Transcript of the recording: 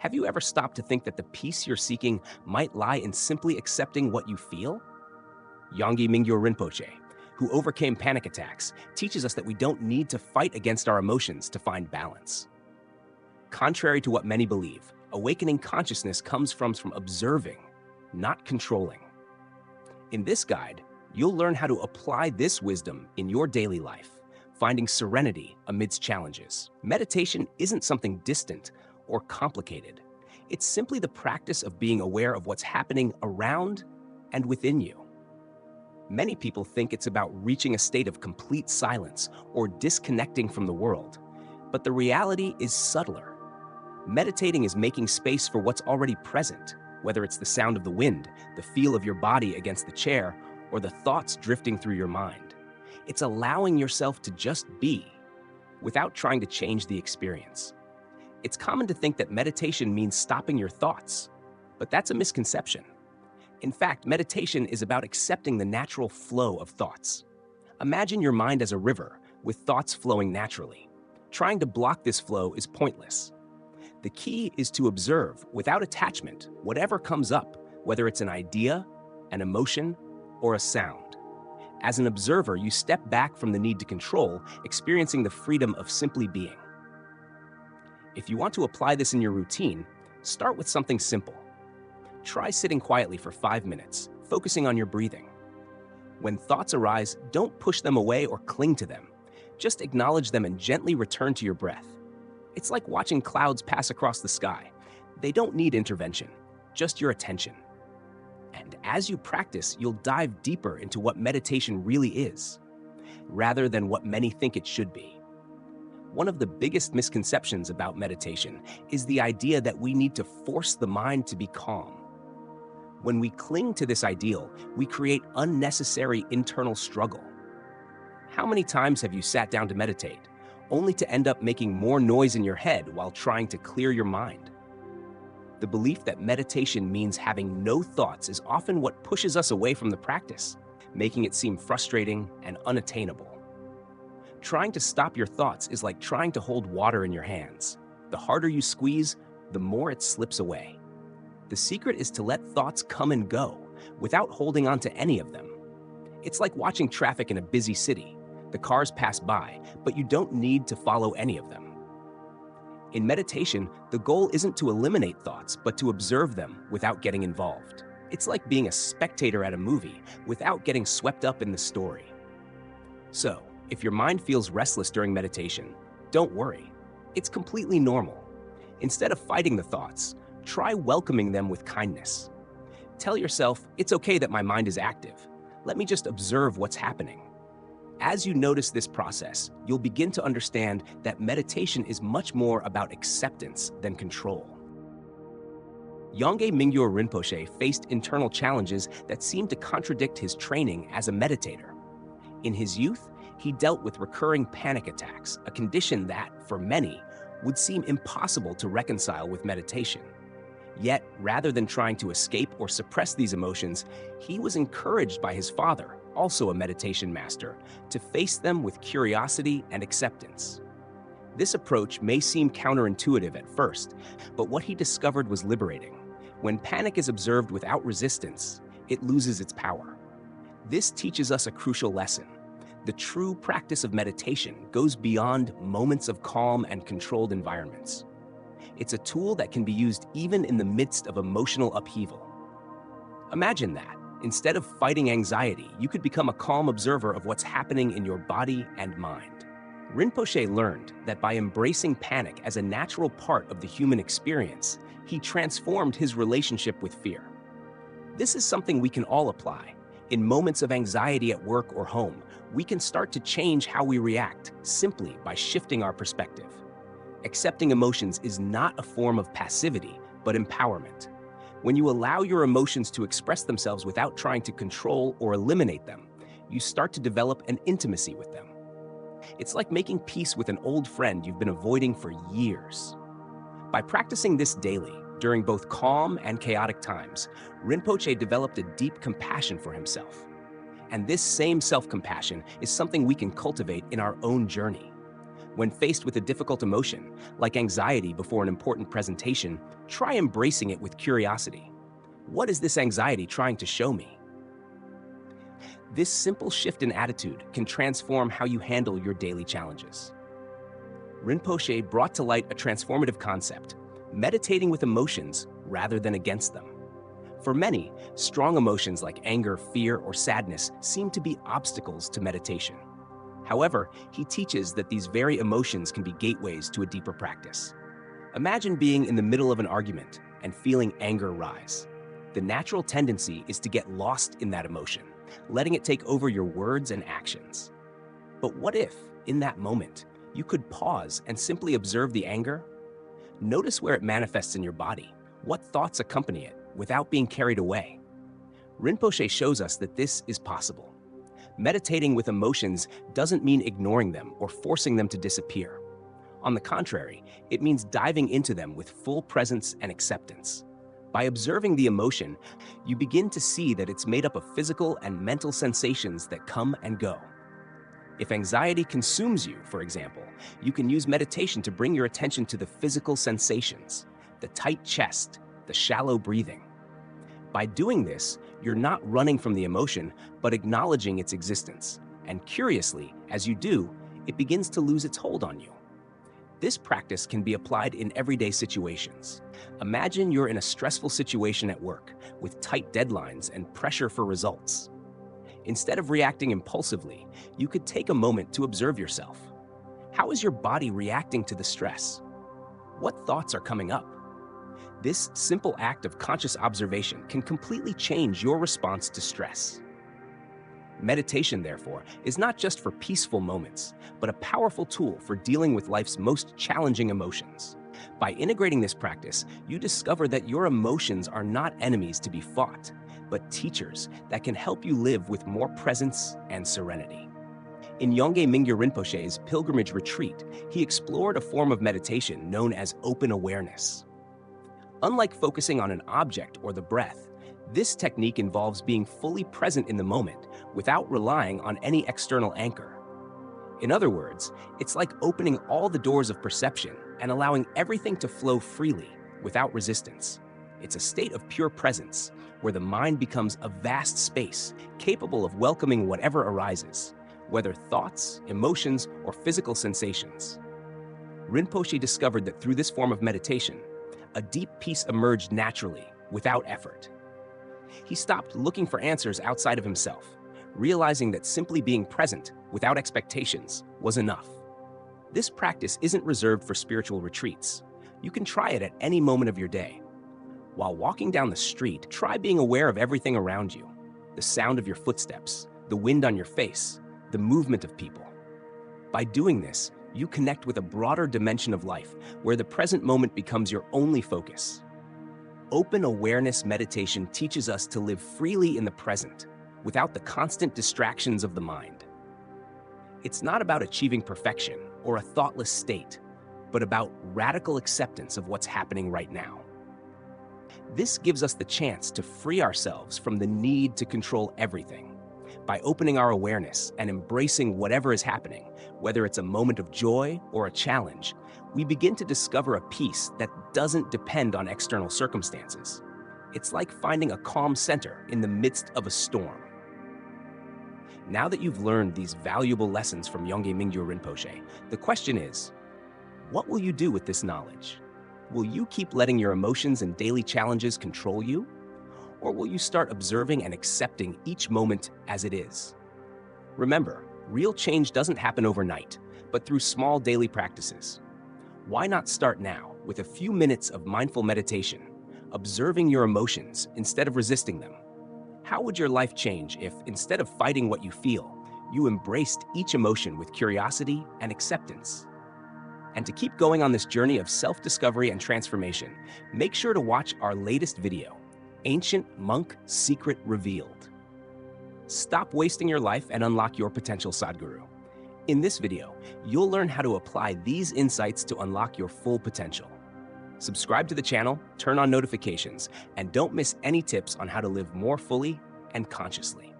Have you ever stopped to think that the peace you're seeking might lie in simply accepting what you feel? Yongey Mingyur Rinpoche, who overcame panic attacks, teaches us that we don't need to fight against our emotions to find balance. Contrary to what many believe, awakening consciousness comes from observing, not controlling. In this guide, you'll learn how to apply this wisdom in your daily life, finding serenity amidst challenges. Meditation isn't something distant or complicated. It's simply the practice of being aware of what's happening around and within you. Many people think it's about reaching a state of complete silence or disconnecting from the world, but the reality is subtler. Meditating is making space for what's already present, whether it's the sound of the wind, the feel of your body against the chair, or the thoughts drifting through your mind. It's allowing yourself to just be, without trying to change the experience. It's common to think that meditation means stopping your thoughts, but that's a misconception. In fact, meditation is about accepting the natural flow of thoughts. Imagine your mind as a river with thoughts flowing naturally. Trying to block this flow is pointless. The key is to observe, without attachment, whatever comes up, whether it's an idea, an emotion, or a sound. As an observer, you step back from the need to control, experiencing the freedom of simply being. If you want to apply this in your routine, start with something simple. Try sitting quietly for 5 minutes, focusing on your breathing. When thoughts arise, don't push them away or cling to them. Just acknowledge them and gently return to your breath. It's like watching clouds pass across the sky. They don't need intervention, just your attention. And as you practice, you'll dive deeper into what meditation really is, rather than what many think it should be. One of the biggest misconceptions about meditation is the idea that we need to force the mind to be calm. When we cling to this ideal, we create unnecessary internal struggle. How many times have you sat down to meditate, only to end up making more noise in your head while trying to clear your mind? The belief that meditation means having no thoughts is often what pushes us away from the practice, making it seem frustrating and unattainable. Trying to stop your thoughts is like trying to hold water in your hands. The harder you squeeze, the more it slips away. The secret is to let thoughts come and go without holding on to any of them. It's like watching traffic in a busy city. The cars pass by, but you don't need to follow any of them. In meditation, the goal isn't to eliminate thoughts, but to observe them without getting involved. It's like being a spectator at a movie without getting swept up in the story. So, if your mind feels restless during meditation, don't worry. It's completely normal. Instead of fighting the thoughts, try welcoming them with kindness. Tell yourself, it's okay that my mind is active. Let me just observe what's happening. As you notice this process, you'll begin to understand that meditation is much more about acceptance than control. Yongey Mingyur Rinpoche faced internal challenges that seemed to contradict his training as a meditator. In his youth, he dealt with recurring panic attacks, a condition that, for many, would seem impossible to reconcile with meditation. Yet, rather than trying to escape or suppress these emotions, he was encouraged by his father, also a meditation master, to face them with curiosity and acceptance. This approach may seem counterintuitive at first, but what he discovered was liberating. When panic is observed without resistance, it loses its power. This teaches us a crucial lesson. The true practice of meditation goes beyond moments of calm and controlled environments. It's a tool that can be used even in the midst of emotional upheaval. Imagine that. Instead of fighting anxiety, you could become a calm observer of what's happening in your body and mind. Rinpoche learned that by embracing panic as a natural part of the human experience, he transformed his relationship with fear. This is something we can all apply. In moments of anxiety at work or home, we can start to change how we react simply by shifting our perspective. Accepting emotions is not a form of passivity, but empowerment. When you allow your emotions to express themselves without trying to control or eliminate them, you start to develop an intimacy with them. It's like making peace with an old friend you've been avoiding for years. By practicing this daily, during both calm and chaotic times, Rinpoche developed a deep compassion for himself. And this same self-compassion is something we can cultivate in our own journey. When faced with a difficult emotion, like anxiety before an important presentation, try embracing it with curiosity. What is this anxiety trying to show me? This simple shift in attitude can transform how you handle your daily challenges. Rinpoche brought to light a transformative concept: meditating with emotions rather than against them. For many, strong emotions like anger, fear, or sadness seem to be obstacles to meditation. However, he teaches that these very emotions can be gateways to a deeper practice. Imagine being in the middle of an argument and feeling anger rise. The natural tendency is to get lost in that emotion, letting it take over your words and actions. But what if, in that moment, you could pause and simply observe the anger? Notice where it manifests in your body, what thoughts accompany it, without being carried away. Rinpoche shows us that this is possible. Meditating with emotions doesn't mean ignoring them or forcing them to disappear. On the contrary, it means diving into them with full presence and acceptance. By observing the emotion, you begin to see that it's made up of physical and mental sensations that come and go. If anxiety consumes you, for example, you can use meditation to bring your attention to the physical sensations, the tight chest, the shallow breathing. By doing this, you're not running from the emotion, but acknowledging its existence. And curiously, as you do, it begins to lose its hold on you. This practice can be applied in everyday situations. Imagine you're in a stressful situation at work, with tight deadlines and pressure for results. Instead of reacting impulsively, you could take a moment to observe yourself. How is your body reacting to the stress? What thoughts are coming up? This simple act of conscious observation can completely change your response to stress. Meditation, therefore, is not just for peaceful moments, but a powerful tool for dealing with life's most challenging emotions. By integrating this practice, you discover that your emotions are not enemies to be fought, but teachers that can help you live with more presence and serenity. In Yongey Mingyur Rinpoche's pilgrimage retreat, he explored a form of meditation known as open awareness. Unlike focusing on an object or the breath, this technique involves being fully present in the moment without relying on any external anchor. In other words, it's like opening all the doors of perception and allowing everything to flow freely without resistance. It's a state of pure presence where the mind becomes a vast space capable of welcoming whatever arises, whether thoughts, emotions, or physical sensations. Rinpoche discovered that through this form of meditation, a deep peace emerged naturally, without effort. He stopped looking for answers outside of himself, realizing that simply being present, without expectations, was enough. This practice isn't reserved for spiritual retreats. You can try it at any moment of your day. While walking down the street, try being aware of everything around you: the sound of your footsteps, the wind on your face, the movement of people. By doing this, you connect with a broader dimension of life where the present moment becomes your only focus. Open awareness meditation teaches us to live freely in the present, without the constant distractions of the mind. It's not about achieving perfection or a thoughtless state, but about radical acceptance of what's happening right now. This gives us the chance to free ourselves from the need to control everything. By opening our awareness and embracing whatever is happening, whether it's a moment of joy or a challenge, we begin to discover a peace that doesn't depend on external circumstances. It's like finding a calm center in the midst of a storm. Now that you've learned these valuable lessons from Yongey Mingyur Rinpoche, the question is, what will you do with this knowledge? Will you keep letting your emotions and daily challenges control you? Or will you start observing and accepting each moment as it is? Remember, real change doesn't happen overnight, but through small daily practices. Why not start now with a few minutes of mindful meditation, observing your emotions instead of resisting them? How would your life change if, instead of fighting what you feel, you embraced each emotion with curiosity and acceptance? And to keep going on this journey of self-discovery and transformation, make sure to watch our latest video, Ancient Monk Secret Revealed. Stop wasting your life and unlock your potential, Sadhguru. In this video, you'll learn how to apply these insights to unlock your full potential. Subscribe to the channel, turn on notifications, and don't miss any tips on how to live more fully and consciously.